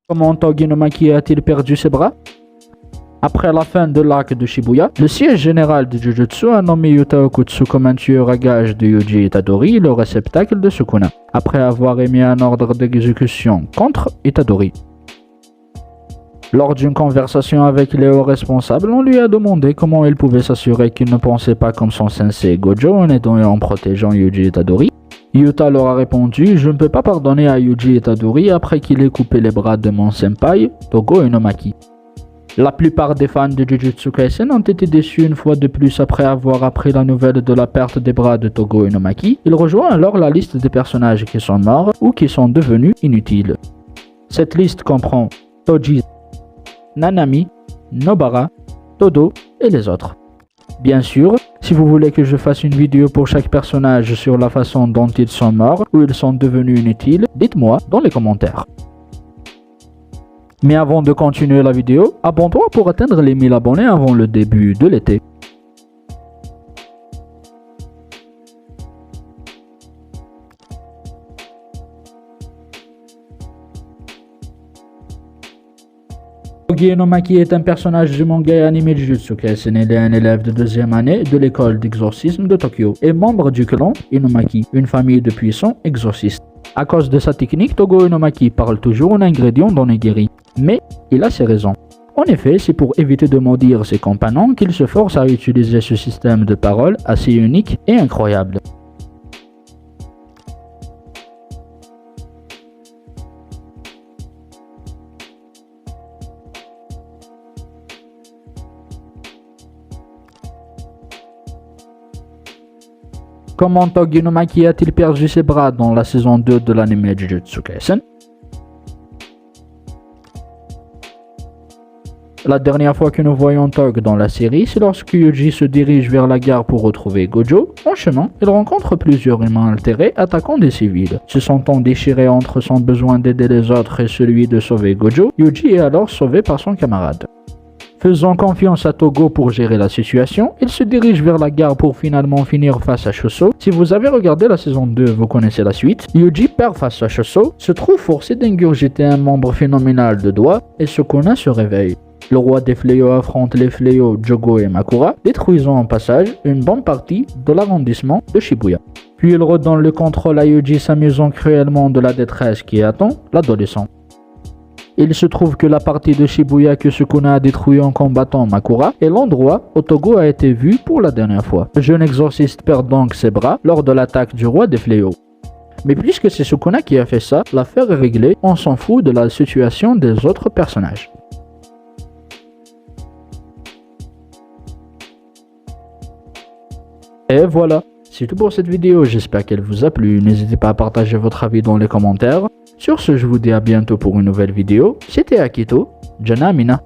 Comment Togi Inumaki a-t-il perdu ses bras? Après la fin de l'arc de Shibuya, le siège général de Jujutsu a nommé Yuta Okutsu comme un tueur à gages de Yuji Itadori, le réceptacle de Sukuna, après avoir émis un ordre d'exécution contre Itadori. Lors d'une conversation avec les hauts responsables, on lui a demandé comment il pouvait s'assurer qu'il ne pensait pas comme son sensei Gojo en aidant et en protégeant Yuji Itadori. Yuta leur a répondu « Je ne peux pas pardonner à Yuji Itadori après qu'il ait coupé les bras de mon senpai, Togo Inumaki. » La plupart des fans de Jujutsu Kaisen ont été déçus une fois de plus après avoir appris la nouvelle de la perte des bras de Togo Inumaki. Il rejoint alors la liste des personnages qui sont morts ou qui sont devenus inutiles. Cette liste comprend Toji, Nanami, Nobara, Todo et les autres. Bien sûr, si vous voulez que je fasse une vidéo pour chaque personnage sur la façon dont ils sont morts ou ils sont devenus inutiles, dites-moi dans les commentaires. Mais avant de continuer la vidéo, abonne-toi pour atteindre les 1000 abonnés avant le début de l'été. Togi Inumaki est un personnage du manga et animé Jujutsu Kaisen. Il est un élève de deuxième année de l'école d'exorcisme de Tokyo et membre du clan Inumaki, une famille de puissants exorcistes. À cause de sa technique, Togo Inumaki parle toujours un ingrédient d'onigiri, mais il a ses raisons. En effet, c'est pour éviter de maudire ses compagnons qu'il se force à utiliser ce système de parole assez unique et incroyable. Comment Togi Inumaki a-t-il perdu ses bras dans la saison 2 de l'anime Jujutsu Kaisen? La dernière fois que nous voyons Tog dans la série, c'est lorsque Yuji se dirige vers la gare pour retrouver Gojo. En chemin, il rencontre plusieurs humains altérés attaquant des civils. Se sentant déchiré entre son besoin d'aider les autres et celui de sauver Gojo, Yuji est alors sauvé par son camarade. Faisant confiance à Togo pour gérer la situation, il se dirige vers la gare pour finalement finir face à Choso. Si vous avez regardé la saison 2, vous connaissez la suite. Yuji perd face à Choso, se trouve forcé d'ingurgiter un membre phénoménal de doigts et Sukuna se réveille. Le roi des fléaux affronte les fléaux Jogo et Makura, détruisant en passage une bonne partie de l'arrondissement de Shibuya. Puis il redonne le contrôle à Yuji, s'amusant cruellement de la détresse qui attend l'adolescent. Il se trouve que la partie de Shibuya que Sukuna a détruit en combattant Makura est l'endroit où Togo a été vu pour la dernière fois. Le jeune exorciste perd donc ses bras lors de l'attaque du roi des fléaux. Mais puisque c'est Sukuna qui a fait ça, l'affaire est réglée, on s'en fout de la situation des autres personnages. Et voilà, c'est tout pour cette vidéo, j'espère qu'elle vous a plu. N'hésitez pas à partager votre avis dans les commentaires. Sur ce, je vous dis à bientôt pour une nouvelle vidéo. C'était Akito, Jana Amina.